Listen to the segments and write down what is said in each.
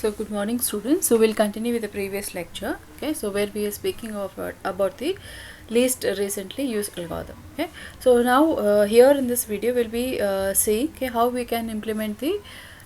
So good morning students. So we'll continue with the previous lecture. Okay, so where we are speaking about the least recently used algorithm. Okay, so now here in this video we'll be seeing how we can implement the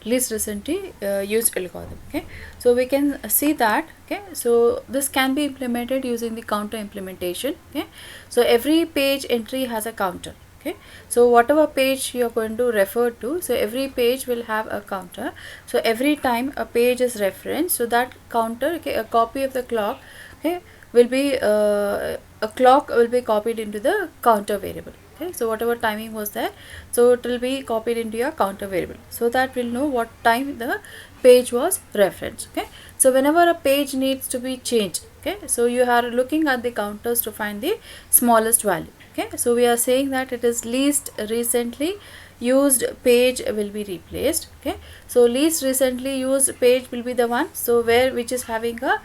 least recently used algorithm. Okay, so we can see that. Okay, so this can be implemented using the counter implementation. Okay, so every page entry has a counter. Okay, so whatever page you are going to refer to, so every page will have a counter. So every time a page is referenced, so that counter, okay, a copy of the clock, okay, will be a clock will be copied into the counter variable. Okay, so whatever timing was there, so it will be copied into your counter variable, so that we'll know what time the page was referenced. Okay, so whenever a page needs to be changed, okay, so you are looking at the counters to find the smallest value. Okay, so we are saying that it is least recently used page will be replaced. Okay, so least recently used page will be the one, so where which is having a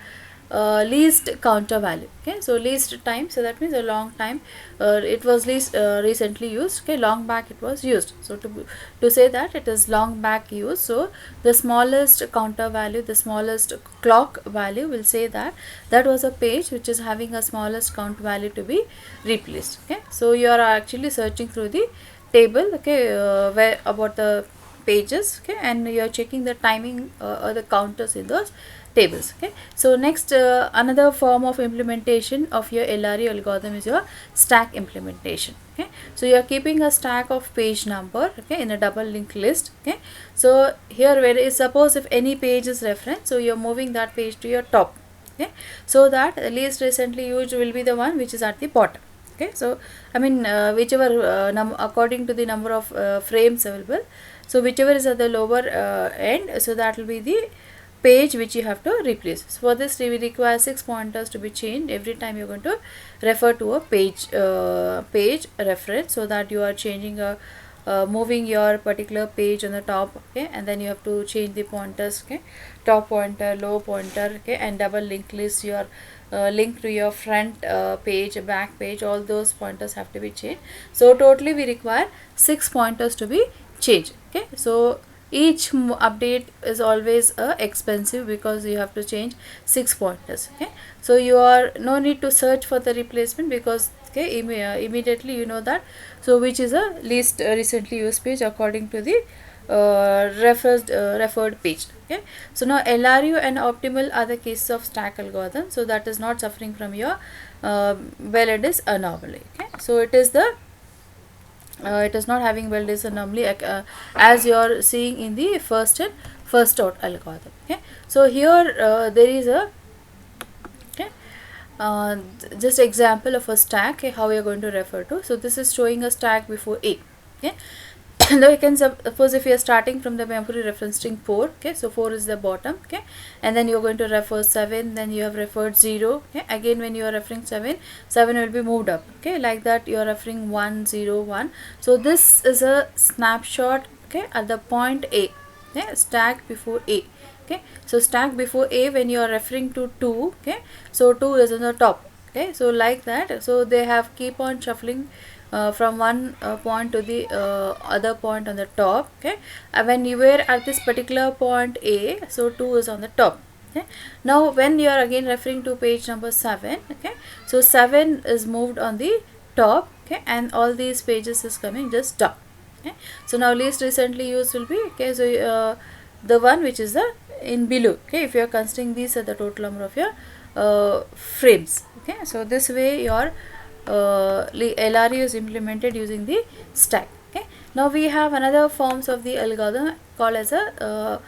least counter value. Okay, so least time, so that means a long time it was least recently used. Okay, long back it was used, so to say that it is long back used, so the smallest counter value, the smallest clock value will say that that was a page which is having a smallest count value to be replaced. Okay, so you are actually searching through the table, okay, where about the pages, okay, and you are checking the timing or the counters in those tables. Okay, so next another form of implementation of your LRU algorithm is your stack implementation. Okay, so you are keeping a stack of page number, okay, in a double linked list. Okay, so here where is, suppose if any page is referenced, so you are moving that page to your top. Okay, so that least recently used will be the one which is at the bottom. Okay, so I mean whichever according to the number of frames available, so whichever is at the lower end, so that will be the page which you have to replace. So for this we require 6 pointers to be changed every time you're going to refer to a page reference, so that you are changing a moving your particular page on the top. Okay, and then you have to change the pointers. Okay, top pointer, low pointer, okay, and double link list your link to your front page, back page, all those pointers have to be changed. So totally we require 6 pointers to be changed. Okay, so each update is always expensive because you have to change 6 pointers. Okay, so you are no need to search for the replacement because okay, immediately you know that, so which is a least recently used page according to the referred page. Okay, so now LRU and optimal are the cases of stack algorithm, so that is not suffering from your well-adjusted anomaly. Okay, so it is the it is not having well-adjusted anomaly as you are seeing in the first and first out algorithm. Okay, so here there is a okay, just example of a stack, okay, how we are going to refer to. So this is showing a stack before A. Okay, now you can suppose if you are starting from the memory referencing 4, okay, so 4 is the bottom, okay, and then you are going to refer 7, then you have referred 0. Okay, again when you are referring 7, 7 will be moved up. Okay, like that you are referring 1 0 1. So this is a snapshot, okay, at the point A. Okay, stack before A. Okay, so stack before A when you are referring to 2, okay, so 2 is on the top. Okay, so like that, so they have keep on shuffling from one point to the other point on the top. Okay, when you were at this particular point A, so 2 is on the top. Okay, now when you are again referring to page number 7, okay, so 7 is moved on the top. Okay, and all these pages is coming just down. Okay, so now least recently used will be, okay, so the one which is the in below. Okay, if you are considering these are the total number of your frames. Okay, so this way your LRU is implemented using the stack. Okay, now we have another forms of the algorithm called as a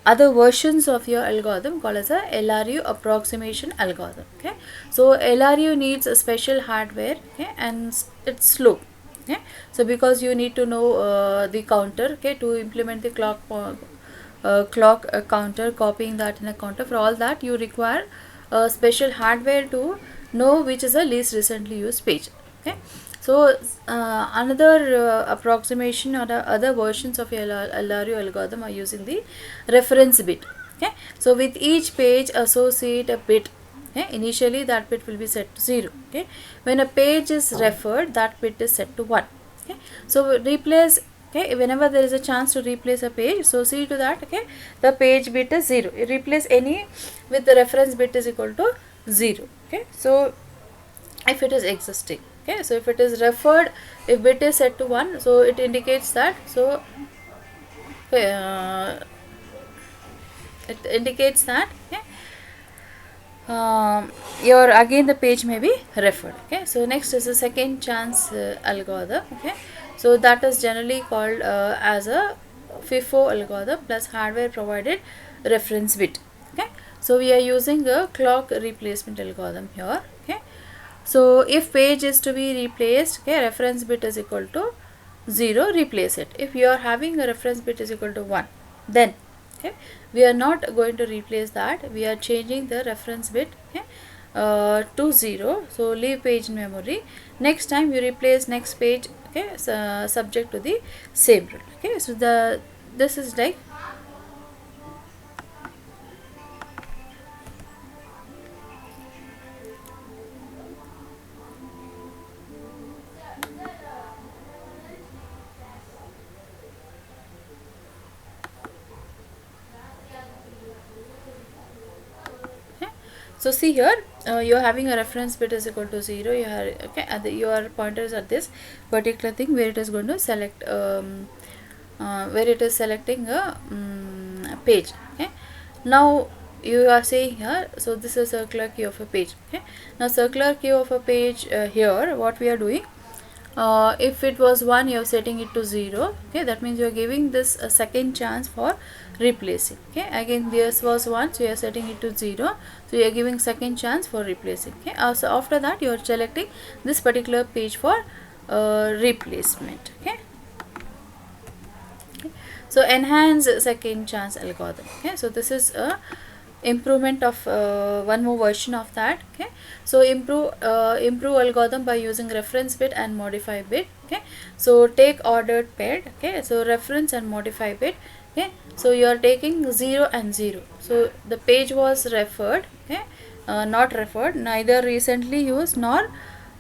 other versions of your algorithm called as a LRU approximation algorithm. Okay, so LRU needs a special hardware, okay, and it's slow. Okay, so because you need to know the counter, okay, to implement the clock counter, copying that in a counter, for all that you require a special hardware to know which is the least recently used page. Okay, so another approximation or the other versions of your LRU algorithm are using the reference bit. Okay, so with each page associate a bit. Okay, initially that bit will be set to 0. Okay, when a page is referred, that bit is set to 1. Okay, so replace okay, whenever there is a chance to replace a page, so see to that, okay, the page bit is 0. You replace any with the reference bit is equal to 0. Okay, so if it is existing, okay, so if it is referred, if bit is set to 1, so it indicates that, so it indicates that, okay, your again the page may be referred. Okay, so next is the second chance algorithm. Okay, so that is generally called as a FIFO algorithm plus hardware provided reference bit. Okay, so we are using a clock replacement algorithm here. Okay, so if page is to be replaced, okay, reference bit is equal to 0, replace it. If you are having a reference bit is equal to 1, then, okay, we are not going to replace that, we are changing the reference bit, okay, to 0, so leave page in memory. Next time you replace next page, okay, so, subject to the same rule. Okay, so this is like so see here, you are having a reference bit is equal to 0, you are, okay, your pointers are this particular thing where it is going to select where it is selecting a page. Okay, now you are saying here, so this is circular key of a page. Okay, now circular key of a page, here what we are doing, if it was 1, you are setting it to 0. Okay, that means you are giving this a second chance for replacing. Okay, again this was 1, so you are setting it to 0, so you are giving second chance for replacing. Okay, so after that you are selecting this particular page for replacement. Okay, so enhance second chance algorithm. Okay, so this is a improvement of one more version of that. Okay, so improve algorithm by using reference bit and modify bit. Okay, so take ordered paired. Okay, so reference and modify bit. Okay, so you are taking 0 and 0, so the page was referred, okay, not referred, neither recently used nor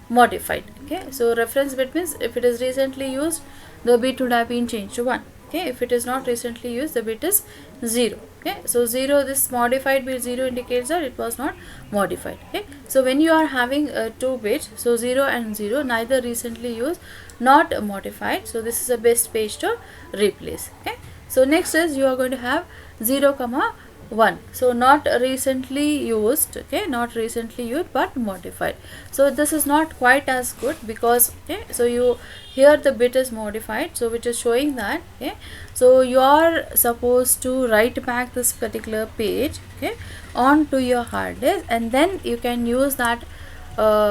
modified. Okay, so reference bit means if it is recently used, the bit would have been changed to 1. Okay, if it is not recently used, the bit is 0. Okay, so 0, this modified bit 0 indicates that it was not modified. Okay, so when you are having 2 bits, so 0 and 0, neither recently used not modified, so this is the best page to replace. Okay, so next is you are going to have 0 comma 1, so not recently used, okay, not recently used but modified. So this is not quite as good because, okay, so you here the bit is modified, so which is showing that, okay, so you are supposed to write back this particular page, okay, onto your hard disk, and then you can use that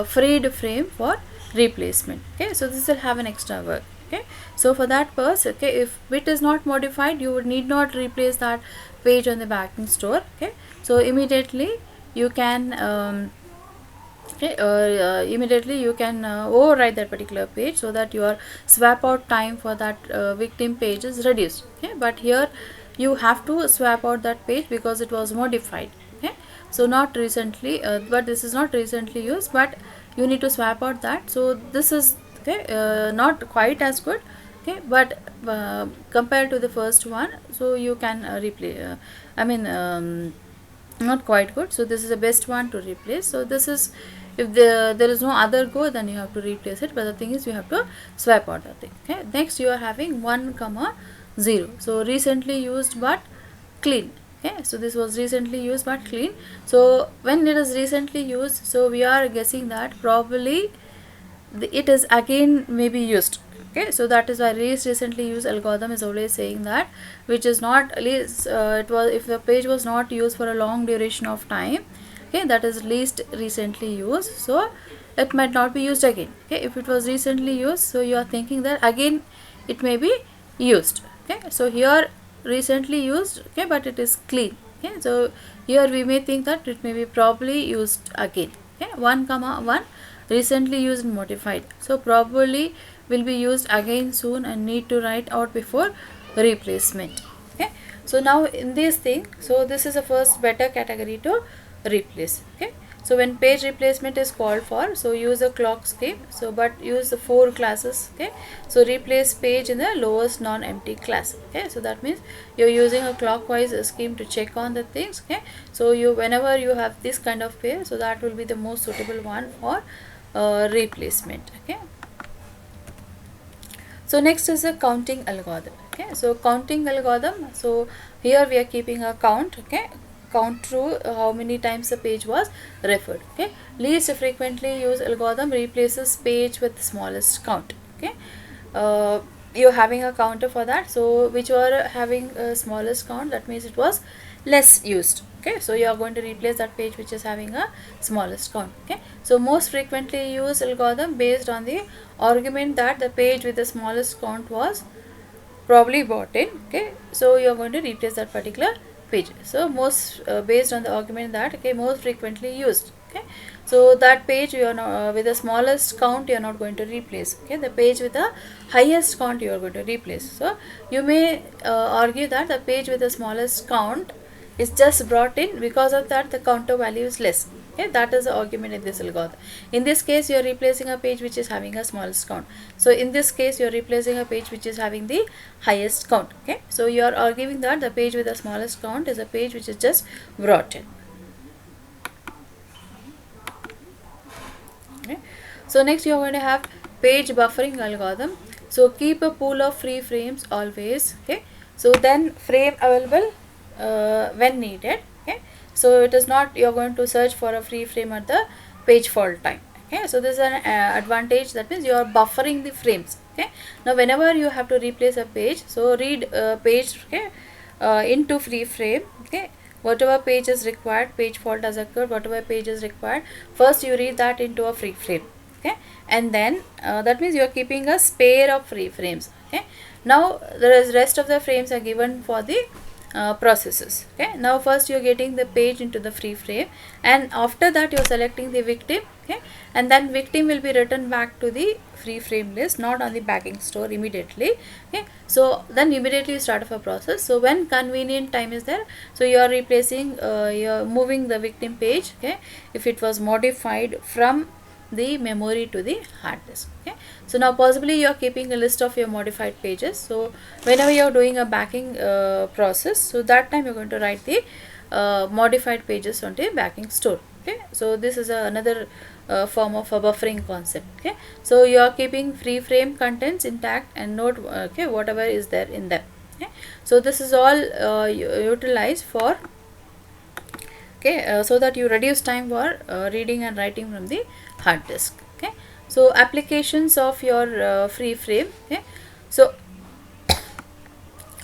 freed frame for replacement. Okay, so this will have an extra work. Okay, so for that purpose, okay, if bit is not modified, you would need not replace that page on the backing store. Okay, so immediately you can immediately you can overwrite that particular page, so that your swap out time for that victim page is reduced. Okay, but here you have to swap out that page because it was modified. Okay, so not recently, but this is not recently used, but you need to swap out that. So this is, okay, not quite as good. Okay, but compared to the first one, so you can replay, not quite good, so this is the best one to replace. So this is, if there is no other go, then you have to replace it, but the thing is you have to swap out the thing. Okay, next you are having 1 comma 0, so recently used but clean. Okay, so this was recently used but clean. So when it is recently used, so we are guessing that probably it is again maybe used. Okay, so that is why least recently used algorithm is always saying that, which is not least, it was, if the page was not used for a long duration of time, okay, that is least recently used, so it might not be used again. Okay, if it was recently used, so you are thinking that again it may be used. Okay, so here recently used, okay, but it is clean. Okay, so here we may think that it may be probably used again. Okay, 1 comma 1, recently used and modified, so probably will be used again soon and need to write out before replacement. Okay, so now in this thing, so this is the first better category to replace. Okay, So when page replacement is called for, so use a clock scheme, so but use the 4 classes. Okay, so replace page in the lowest non-empty class. Okay, so that means you're using a clockwise scheme to check on the things. Okay, so you, whenever you have this kind of pair, so that will be the most suitable one for replacement. Okay, so next is a counting algorithm. Okay, so counting algorithm, so here we are keeping a count. Okay, count through how many times the page was referred. Okay, least frequently used algorithm replaces page with smallest count. Okay, you're having a counter for that, so which are having a smallest count, that means it was less used. Okay, so you are going to replace that page which is having a smallest count. Okay, so most frequently used algorithm based on the argument that the page with the smallest count was probably bought in. Okay, so you are going to replace that particular page. So most based on the argument that, okay, most frequently used. Okay, so that page you are not, with the smallest count you are not going to replace. Okay, the page with the highest count you are going to replace. So you may argue that the page with the smallest count is just brought in, because of that the counter value is less. Okay, that is the argument in this algorithm. In this case you are replacing a page which is having a smallest count, so in this case you are replacing a page which is having the highest count. Okay, so you are arguing that the page with the smallest count is a page which is just brought in. Okay, so next you are going to have page buffering algorithm. So keep a pool of free frames always. Okay, so then frame available when needed. Okay, so it is not you are going to search for a free frame at the page fault time. Okay, so this is an advantage, that means you are buffering the frames. Okay, now whenever you have to replace a page, so read page, okay, into free frame. Okay, whatever page is required, page fault has occurred, whatever page is required, first you read that into a free frame. Okay, and then that means you are keeping a spare of free frames. Okay, now the rest of the frames are given for the processes. Okay, now first you are getting the page into the free frame, and after that you are selecting the victim. Okay, and then victim will be written back to the free frame list, not on the backing store immediately. Okay, so then immediately you start off a process. So when convenient time is there, so you are replacing, you are moving the victim page. Okay, if it was modified from the memory to the hard disk. Okay, so now possibly you are keeping a list of your modified pages, so whenever you are doing a backing process, so that time you are going to write the modified pages on the backing store. Okay, so this is another form of a buffering concept. Okay, so you are keeping free frame contents intact and note, okay, whatever is there in them. Okay, so this is all utilized for, okay, so that you reduce time for reading and writing from the hard disk. Okay, so applications of your free frame. Okay, so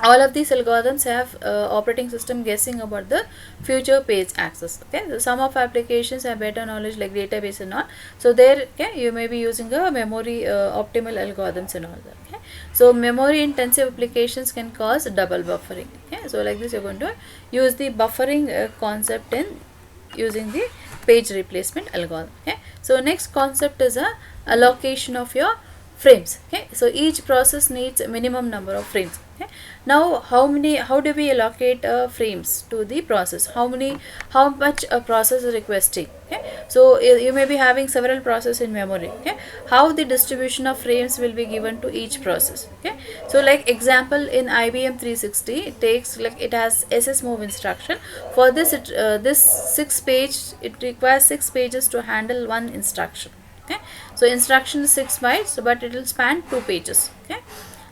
all of these algorithms have operating system guessing about the future page access. Okay, so some of applications have better knowledge like database and all, so there, okay, you may be using a memory optimal algorithms and all that. Okay, so memory intensive applications can cause double buffering. Okay, so like this you're going to use the buffering concept in using the page replacement algorithm. Okay, so next concept is a allocation of your frames. Okay, so each process needs a minimum number of frames. Okay, now how do we allocate frames to the process, how much a process is requesting. Okay, so you may be having several processes in memory. Okay, how the distribution of frames will be given to each process. Okay, so like example in IBM 360, it takes, like, it has SS move instruction. For this this 6 page, it requires 6 pages to handle one instruction. Okay, so instruction is 6 bytes, but it will span 2 pages. Okay,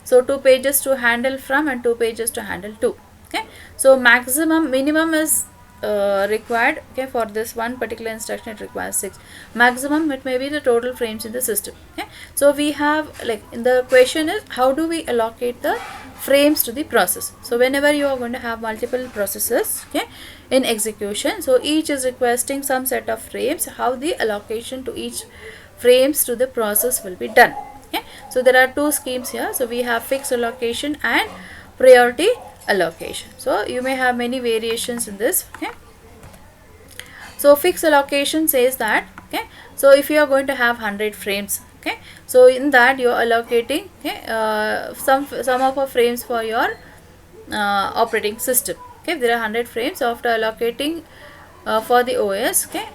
so 2 pages to handle from and 2 pages to handle to. Okay, so minimum is required. Okay, for this one particular instruction it requires 6. Maximum, it may be the total frames in the system. Okay, so we have, like, in the question is how do we allocate the frames to the process. So whenever you are going to have multiple processes, okay, in execution, so each is requesting some set of frames, how the allocation to each frames to the process will be done. Okay, so there are 2 schemes here. So we have fixed allocation and priority allocation. So you may have many variations in this. Okay, so fixed allocation says that, okay, so if you are going to have 100 frames, okay, so in that you are allocating, okay, some of the frames for your operating system. Okay, there are 100 frames. After allocating for the OS, okay,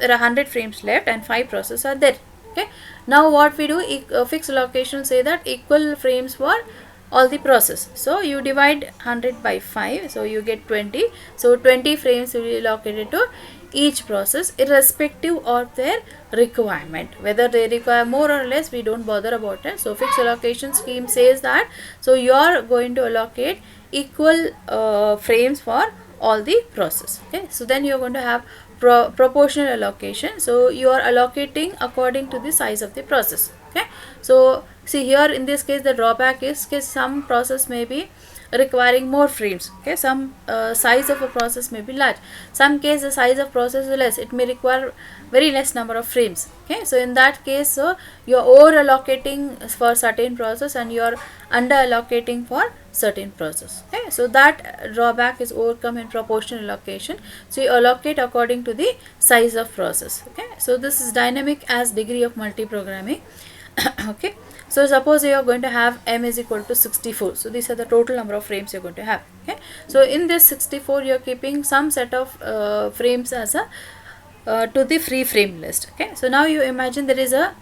there are 100 frames left and 5 processes are there. Okay, now what we do, fixed allocation say that equal frames for all the process. So you divide 100 by 5, so you get 20. So 20 frames will be allocated to each process irrespective of their requirement. Whether they require more or less, we don't bother about it. So fixed allocation scheme says that, so you are going to allocate equal frames for all the process. Okay, so then you are going to have proportional allocation. So you are allocating according to the size of the process. Okay, so see here in this case the drawback is some process may be requiring more frames. Okay, some size of a process may be large, some case the size of process is less, it may require very less number of frames. Okay, so in that case, so you are over allocating for certain process and you are under allocating for certain process. Okay, so that drawback is overcome in proportional allocation. So you allocate according to the size of process. Okay, so this is dynamic as degree of multi-programming. Okay, so suppose you are going to have m is equal to 64. So these are the total number of frames you are going to have. Okay, so in this 64 you are keeping some set of frames as a to the free frame list. Okay, so now you imagine there is a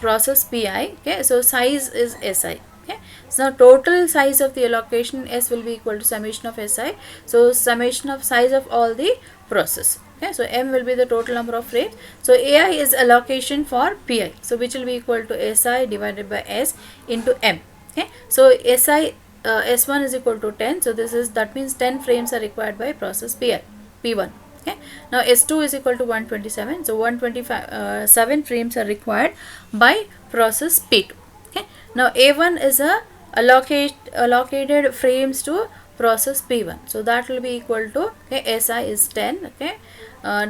process pi. Okay, so size is si. Okay, so now total size of the allocation s will be equal to summation of si. So summation of size of all the process. Okay, so m will be the total number of frames. So ai is allocation for pi, so which will be equal to si divided by s into m. Okay, so si s1 is equal to 10. So that means 10 frames are required by process p1. Okay, now s2 is equal to 127. So 127 frames are required by process p2. Okay, now a1 is a allocated frames to process p1. So that will be equal to, okay, si is 10. Okay,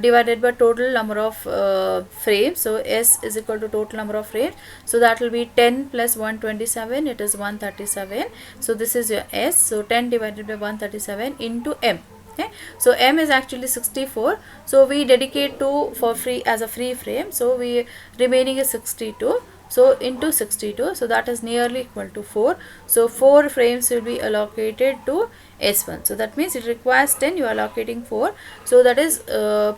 divided by total number of frames. So s is equal to total number of frames. So that will be 10 plus 127, it is 137. So this is your s. So 10 divided by 137 into m. Okay, so m is actually 64. So we dedicate to for free as a free frame. So we remaining is 62. So into 62, so that is nearly equal to 4. So 4 frames will be allocated to S1. So that means it requires 10, you are allocating 4. So that is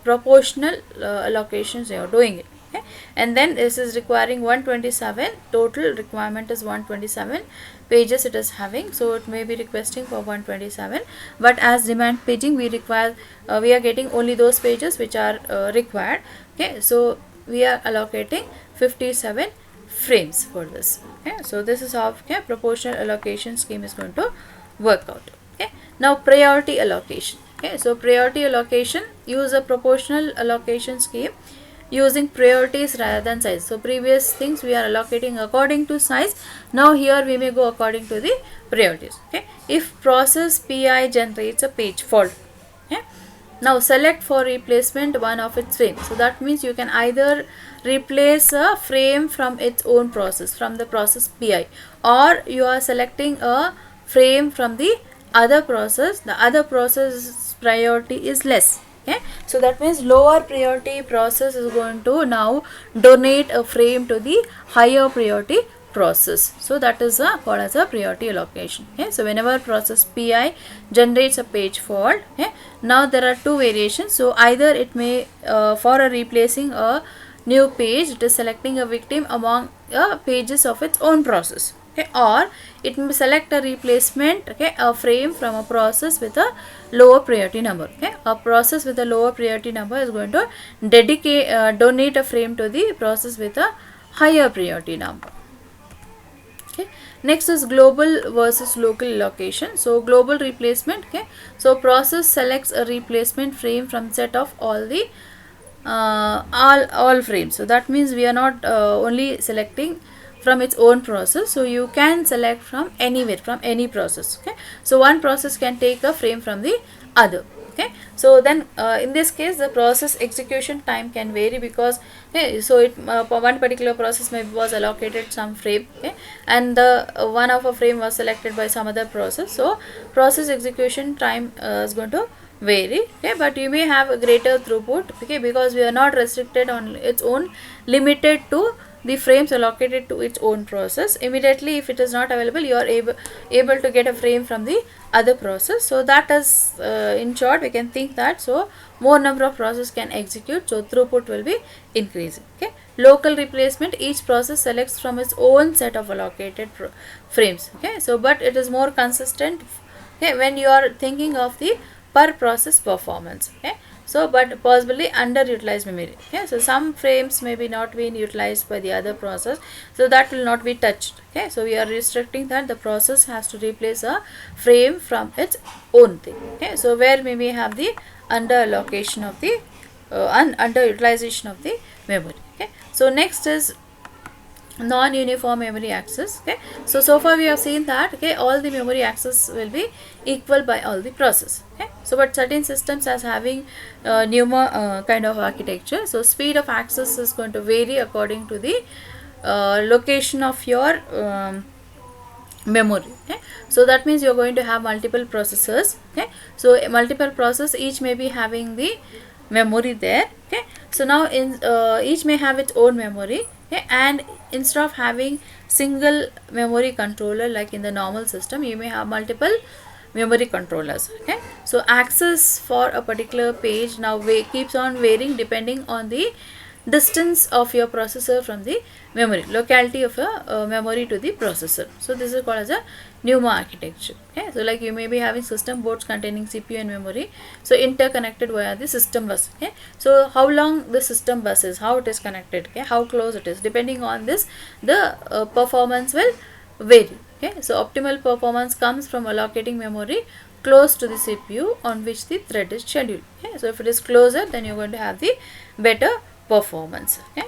proportional allocations you are doing it. Okay, and then this is requiring 127. Total requirement is 127 pages it is having. So it may be requesting for 127, but as demand paging we require we are getting only those pages which are required. Okay, so we are allocating 57 frames for this. Okay, so this is how, okay, proportional allocation scheme is going to work out. Okay, now priority allocation. Okay, so priority allocation, use a proportional allocation scheme using priorities rather than size. So previous things we are allocating according to size. Now here we may go according to the priorities. Okay, if process pi generates a page fault, okay, now select for replacement one of its frames. So that means you can either replace a frame from its own process, from the process pi, or you are selecting a frame from the other process. The other process priority is less. Okay, so that means lower priority process is going to now donate a frame to the higher priority process. So that is called as a priority allocation. Okay, so whenever process pi generates a page fault, okay, now there are two variations. So either it may for a replacing a new page, it is selecting a victim among pages of its own process. Okay, or it may select a replacement, okay, a frame from a process with a lower priority number. Okay, a process with a lower priority number is going to donate a frame to the process with a higher priority number. Okay, next is global versus local allocation. So global replacement. Okay, so process selects a replacement frame from set of all the all frames. So that means we are not only selecting from its own process. So you can select from anywhere, from any process. Okay, so one process can take a frame from the other. Okay, so then in this case the process execution time can vary, because so it one particular process maybe was allocated some frame, okay, and the one of a frame was selected by some other process. So process execution time is going to vary. Okay, but you may have a greater throughput, okay, because we are not restricted on its own, limited to the frames allocated to its own process. Immediately if it is not available, you are able to get a frame from the other process. So that is in short we can think that, so more number of processes can execute, so throughput will be increasing. Okay. Local replacement, each process selects from its own set of allocated frames. Okay. So but it is more consistent, okay, when you are thinking of the per process performance. Okay. So but possibly underutilized memory. Okay. So some frames may be not being utilized by the other process, so that will not be touched. Okay. So we are restricting that the process has to replace a frame from its own thing. Okay. So where we may have the under allocation of the underutilization of the memory. Okay. So next is non-uniform memory access. Okay. So far we have seen that, okay, all the memory access will be equal by all the process. Okay. So but certain systems as having NUMA kind of architecture, so speed of access is going to vary according to the location of your memory. Okay. So that means you are going to have multiple processors. Okay. So multiple process, each may be having the memory there. Okay. So now in each may have its own memory. Okay. And instead of having single memory controller like in the normal system, you may have multiple memory controllers. Okay. So access for a particular page now keeps on varying depending on the distance of your processor from the memory, locality of a memory to the processor. So this is called as a NUMA architecture. Okay. So like you may be having system boards containing CPU and memory, so interconnected via the system bus. Okay. So how long the system bus is, how it is connected, okay, how close it is, depending on this the performance will vary. Okay. So optimal performance comes from allocating memory close to the CPU on which the thread is scheduled. Okay. So if it is closer, then you are going to have the better performance. Okay.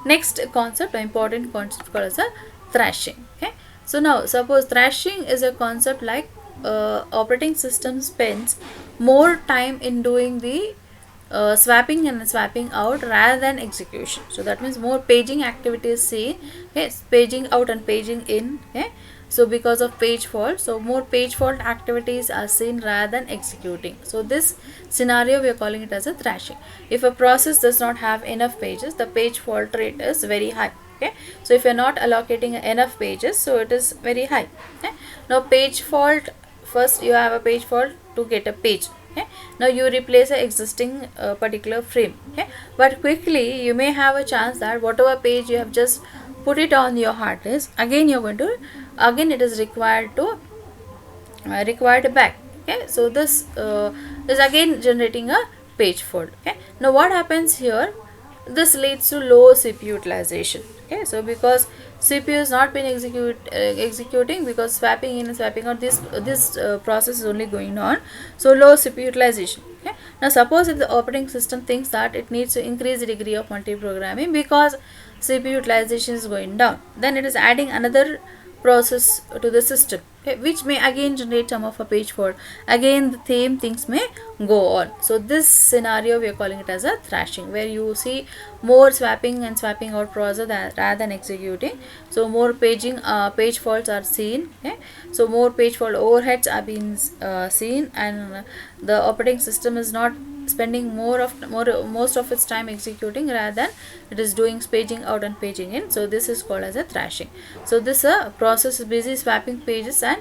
Next concept, important concept called as a thrashing. Okay. So now suppose thrashing is a concept like operating system spends more time in doing the swapping and swapping out rather than execution. So that means more paging activities seen. Okay. Paging out and paging in. Okay. So because of page fault, so more page fault activities are seen rather than executing. So this scenario we are calling it as a thrashing. If a process does not have enough pages, the page fault rate is very high. Okay. So if you are not allocating enough pages, so it is very high. Okay. Now page fault, first you have a page fault to get a page. Okay. Now you replace an existing particular frame. Okay. But quickly you may have a chance that whatever page you have just put it on your hard disk, again you are going to, again it is required to required back. Okay. So this is again generating a page fault. Okay. Now what happens here, this leads to low CPU utilization. Okay. So because CPU is not been executing, because swapping in and swapping out, this process is only going on, so low CPU utilization. Okay. Now suppose if the operating system thinks that it needs to increase the degree of multi-programming because CPU utilization is going down, then it is adding another process to the system, okay, which may again generate some of a page fault. Again the same things may go on. So this scenario we are calling it as a thrashing, where you see more swapping and swapping out process rather than executing. So more paging page faults are seen. Okay. So more page fault overheads are being seen, and the operating system is not spending most of its time executing rather than it is doing paging out and paging in. So this is called as a thrashing. So this process is busy swapping pages and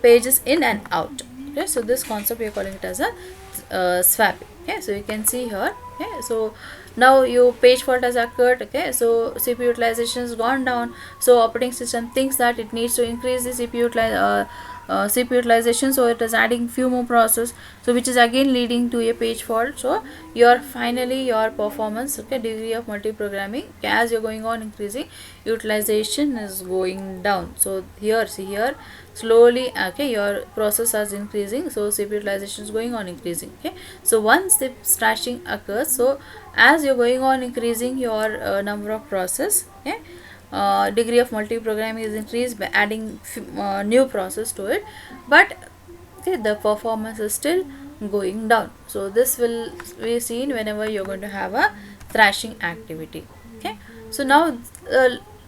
pages in and out. Okay. So this concept we are calling it as a swapping. Okay. So you can see here. Okay. So now your page fault has occurred. Okay. So CPU utilization has gone down, so operating system thinks that it needs to increase the CPU utilization, so it is adding few more process, so which is again leading to a page fault. So your finally your performance, okay, degree of multi-programming, okay, as you're going on increasing, utilization is going down. So here, see here, slowly, okay, your process is increasing, so CPU utilization is going on increasing. Okay. So once the thrashing occurs, so as you're going on increasing your number of process, okay, degree of multi-programming is increased by adding new process to it, but okay, the performance is still going down. So this will be seen whenever you're going to have a thrashing activity. Okay. So now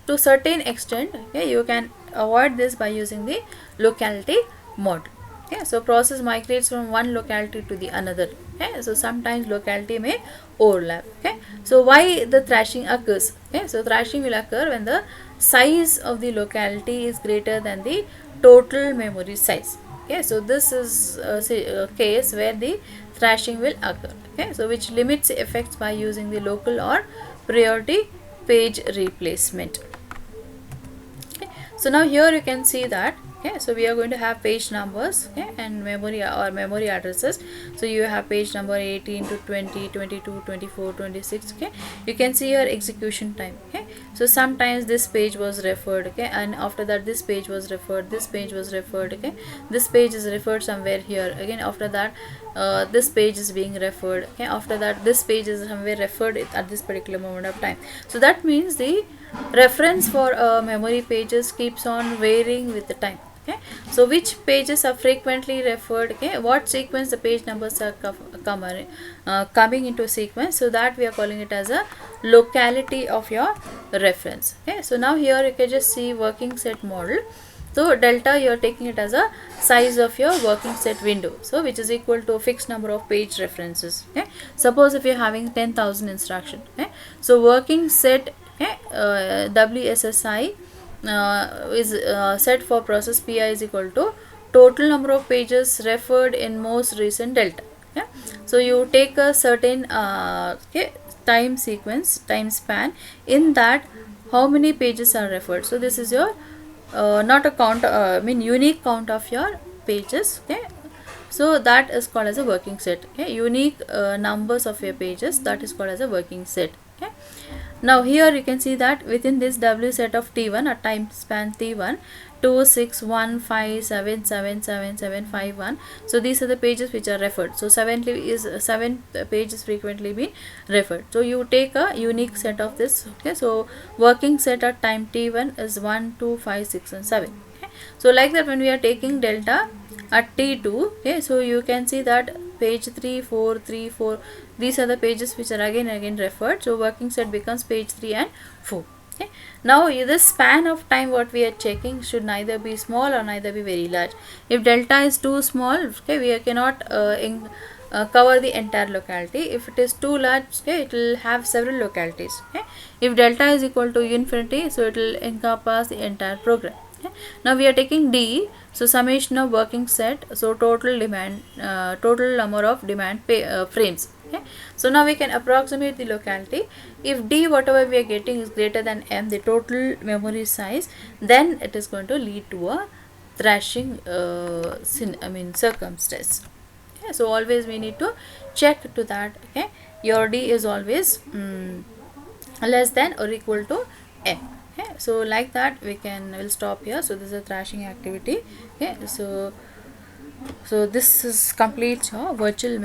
to certain extent, okay, you can avoid this by using the locality model. Okay, so process migrates from one locality to the another. Okay, so sometimes locality may overlap. Okay, so why the thrashing occurs? Okay, so thrashing will occur when the size of the locality is greater than the total memory size. Okay, so this is a case where the thrashing will occur. Okay, so which limits effects by using the local or priority page replacement. Okay, so now here you can see that. Okay, so we are going to have page numbers, okay, and memory or memory addresses. So you have page number 18 to 20, 22, 24, 26. Okay, you can see your execution time. Okay, so sometimes this page was referred, okay, and after that this page was referred, this page was referred. Okay, this page is referred somewhere here again. After that this page is being referred. Okay, after that this page is somewhere referred at this particular moment of time. So that means the reference for memory pages keeps on varying with the time. Okay, so which pages are frequently referred, okay, what sequence the page numbers are coming into sequence, so that we are calling it as a locality of your reference. Okay, so now here you can just see working set model. So delta, you are taking it as a size of your working set window, so which is equal to a fixed number of page references. Okay, suppose if you are having 10,000 instruction, okay, so working set, okay, WSSI is set for process PI is equal to total number of pages referred in most recent delta. Yeah, so you take a certain okay, time sequence, time span, in that how many pages are referred. So this is your not a count, I mean unique count of your pages. Okay, so that is called as a working set. Okay, unique numbers of your pages, that is called as a working set. Okay, now here you can see that within this W set of T1, a time span T1, 2, 6, 1, 5, 7, 7, 7, 7, 5, 1. So these are the pages which are referred. So 7 pages frequently being referred. So you take a unique set of this. Okay, so working set at time T1 is 1, 2, 5, 6 and 7. Okay, so like that when we are taking delta at T2, okay, so you can see that page 3, 4, 3, 4, these are the pages which are again referred. So working set becomes page 3 and 4. Okay, now this span of time what we are checking should neither be small or neither be very large. If delta is too small, okay, we cannot cover the entire locality. If it is too large, okay, it will have several localities. Okay, if delta is equal to infinity, so it will encompass the entire program. Okay, now we are taking D, so summation of working set, so total demand, total number of demand frames. Okay, so now we can approximate the locality. If D, whatever we are getting, is greater than M, the total memory size, then it is going to lead to a thrashing circumstance. Okay, so always we need to check to that. Okay, your D is always less than or equal to M. Okay, so like that we'll stop here. So this is a thrashing activity. Okay, so this is complete your virtual